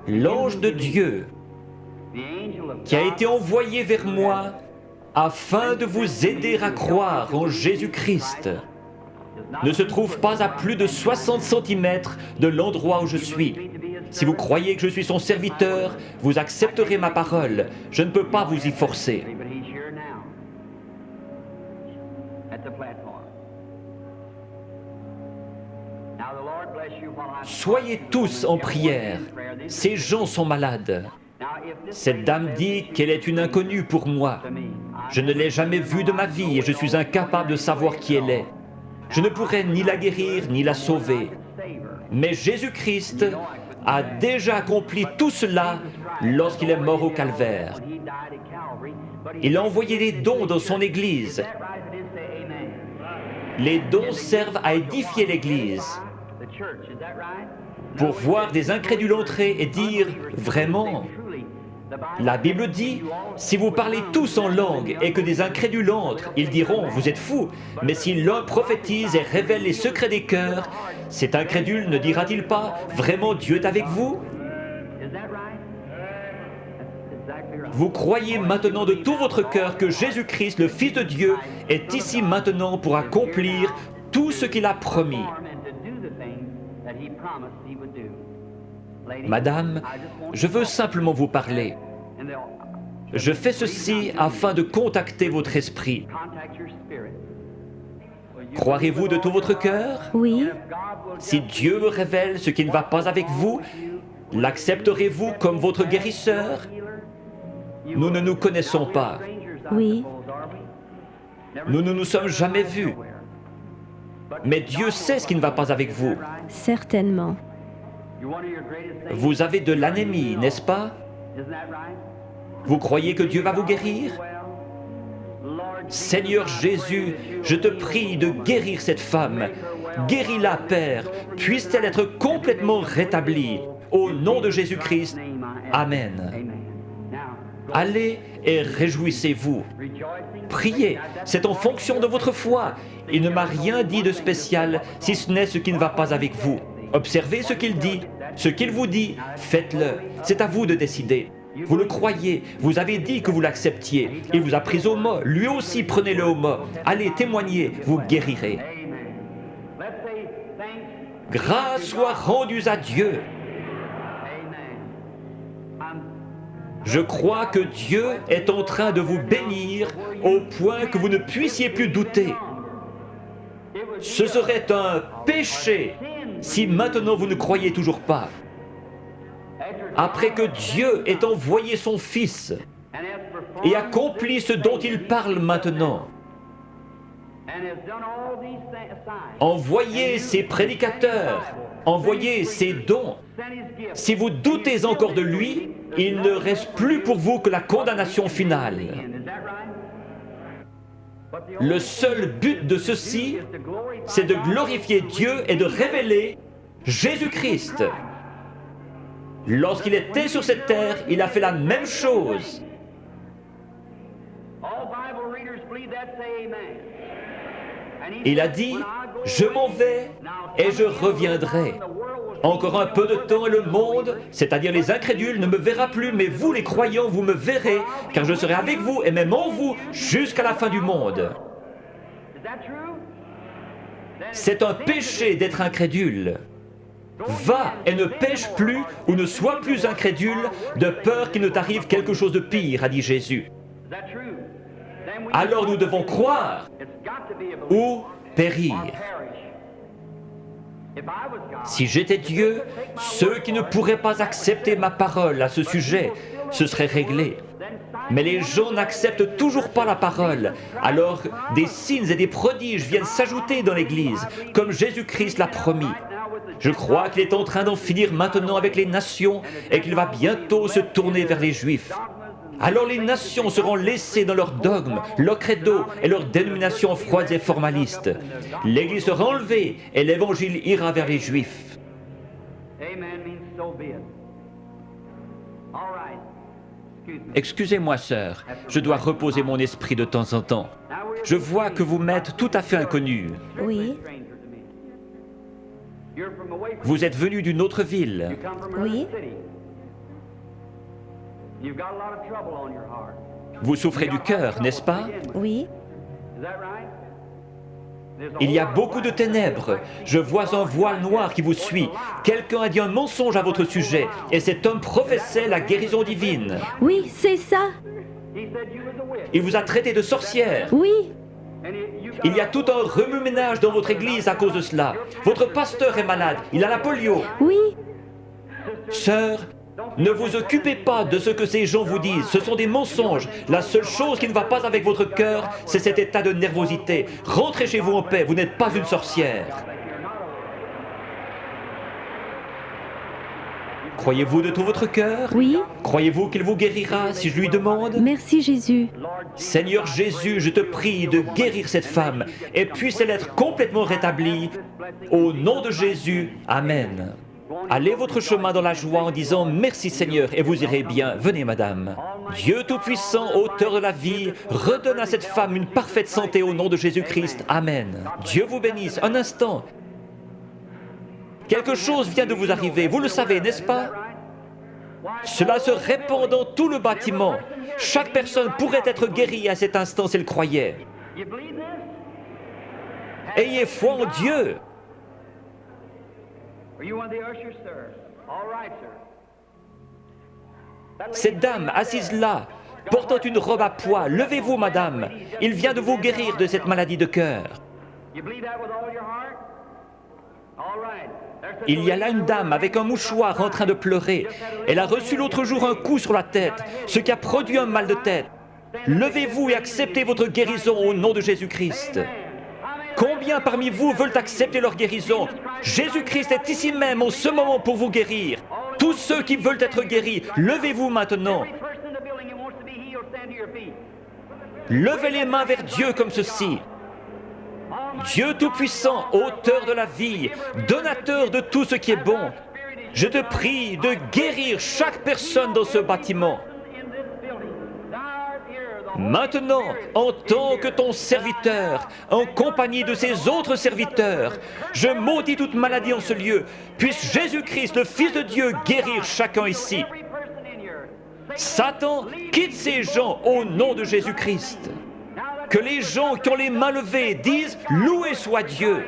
L'ange de Dieu qui a été envoyé vers moi afin de vous aider à croire en Jésus-Christ ne se trouve pas à plus de 60 cm de l'endroit où je suis. Si vous croyez que je suis son serviteur, vous accepterez ma parole. Je ne peux pas vous y forcer. Soyez tous en prière. Ces gens sont malades. Cette dame dit qu'elle est une inconnue pour moi. Je ne l'ai jamais vue de ma vie et je suis incapable de savoir qui elle est. Je ne pourrais ni la guérir ni la sauver. Mais Jésus-Christ a déjà accompli tout cela lorsqu'il est mort au calvaire. Il a envoyé des dons dans son Église. Les dons servent à édifier l'Église. Pour voir des incrédules entrer et dire « Vraiment ?» La Bible dit, si vous parlez tous en langue et que des incrédules entrent, ils diront, vous êtes fous. Mais si l'un prophétise et révèle les secrets des cœurs, cet incrédule ne dira-t-il pas, vraiment Dieu est avec vous? Vous croyez maintenant de tout votre cœur que Jésus-Christ, le Fils de Dieu, est ici maintenant pour accomplir tout ce qu'il a promis. Madame, je veux simplement vous parler. Je fais ceci afin de contacter votre esprit. Croirez-vous de tout votre cœur? Oui. Si Dieu me révèle ce qui ne va pas avec vous, l'accepterez-vous comme votre guérisseur? Nous ne nous connaissons pas. Oui. Nous ne nous sommes jamais vus. Mais Dieu sait ce qui ne va pas avec vous. Certainement. Vous avez de l'anémie, n'est-ce pas? Vous croyez que Dieu va vous guérir? Seigneur Jésus, je te prie de guérir cette femme. Guéris-la, Père. Puisse-t-elle être complètement rétablie. Au nom de Jésus-Christ. Amen. Allez et réjouissez-vous. Priez, c'est en fonction de votre foi. Il ne m'a rien dit de spécial, si ce n'est ce qui ne va pas avec vous. Observez ce qu'il dit. Ce qu'il vous dit, faites-le. C'est à vous de décider. Vous le croyez, vous avez dit que vous l'acceptiez. Il vous a pris au mot, lui aussi prenez-le au mot. Allez, témoignez, vous guérirez. Grâce soit rendue à Dieu. Je crois que Dieu est en train de vous bénir au point que vous ne puissiez plus douter. Ce serait un péché si maintenant vous ne croyez toujours pas. Après que Dieu ait envoyé son Fils et accompli ce dont il parle maintenant, envoyez ses prédicateurs, envoyez ses dons. Si vous doutez encore de lui, il ne reste plus pour vous que la condamnation finale. Le seul but de ceci, c'est de glorifier Dieu et de révéler Jésus-Christ. Lorsqu'il était sur cette terre, il a fait la même chose. Il a dit, je m'en vais et je reviendrai. Encore un peu de temps et le monde, c'est-à-dire les incrédules, ne me verra plus, mais vous les croyants, vous me verrez, car je serai avec vous et même en vous jusqu'à la fin du monde. C'est un péché d'être incrédule. Va et ne pêche plus ou ne sois plus incrédule de peur qu'il ne t'arrive quelque chose de pire, a dit Jésus. Alors nous devons croire ou périr. Si j'étais Dieu, ceux qui ne pourraient pas accepter ma parole à ce sujet, ce serait réglé. Mais les gens n'acceptent toujours pas la parole. Alors des signes et des prodiges viennent s'ajouter dans l'Église, comme Jésus-Christ l'a promis. Je crois qu'il est en train d'en finir maintenant avec les nations et qu'il va bientôt se tourner vers les Juifs. Alors les nations seront laissées dans leurs dogmes, leurs credos et leurs dénominations froides et formalistes. L'Église sera enlevée et l'Évangile ira vers les Juifs. Excusez-moi, sœur, je dois reposer mon esprit de temps en temps. Je vois que vous m'êtes tout à fait inconnu. Oui. Vous êtes venu d'une autre ville. Oui. Vous souffrez du cœur, n'est-ce pas? Oui. Il y a beaucoup de ténèbres. Je vois un voile noir qui vous suit. Quelqu'un a dit un mensonge à votre sujet, et cet homme professait la guérison divine. Oui, c'est ça. Il vous a traité de sorcière. Oui. Il y a tout un remue-ménage dans votre église à cause de cela. Votre pasteur est malade, il a la polio. Oui. Sœur, ne vous occupez pas de ce que ces gens vous disent, ce sont des mensonges. La seule chose qui ne va pas avec votre cœur, c'est cet état de nervosité. Rentrez chez vous en paix, vous n'êtes pas une sorcière. Croyez-vous de tout votre cœur? Oui. Croyez-vous qu'il vous guérira si je lui demande? Merci Jésus. Seigneur Jésus, je te prie de guérir cette femme et puisse-elle être complètement rétablie. Au nom de Jésus, Amen. Allez votre chemin dans la joie en disant « Merci Seigneur » et vous irez bien. Venez madame. Dieu Tout-Puissant, auteur de la vie, redonne à cette femme une parfaite santé au nom de Jésus-Christ. Amen. Dieu vous bénisse. Un instant. Quelque chose vient de vous arriver, vous le savez, n'est-ce pas? Cela se répand dans tout le bâtiment. Chaque personne pourrait être guérie à cet instant s'il croyait. Ayez foi en Dieu. Cette dame assise là, portant une robe à pois, levez-vous madame. Il vient de vous guérir de cette maladie de cœur. Il y a là une dame avec un mouchoir en train de pleurer. Elle a reçu l'autre jour un coup sur la tête, ce qui a produit un mal de tête. Levez-vous et acceptez votre guérison au nom de Jésus-Christ. Combien parmi vous veulent accepter leur guérison? Jésus-Christ est ici même en ce moment pour vous guérir. Tous ceux qui veulent être guéris, levez-vous maintenant. Levez les mains vers Dieu comme ceci. Dieu Tout-Puissant, auteur de la vie, donateur de tout ce qui est bon, je te prie de guérir chaque personne dans ce bâtiment. Maintenant, en tant que ton serviteur, en compagnie de ces autres serviteurs, je maudis toute maladie en ce lieu. Puisse Jésus-Christ, le Fils de Dieu, guérir chacun ici. Satan, quitte ces gens au nom de Jésus-Christ. Que les gens qui ont les mains levées disent « Loué soit Dieu ».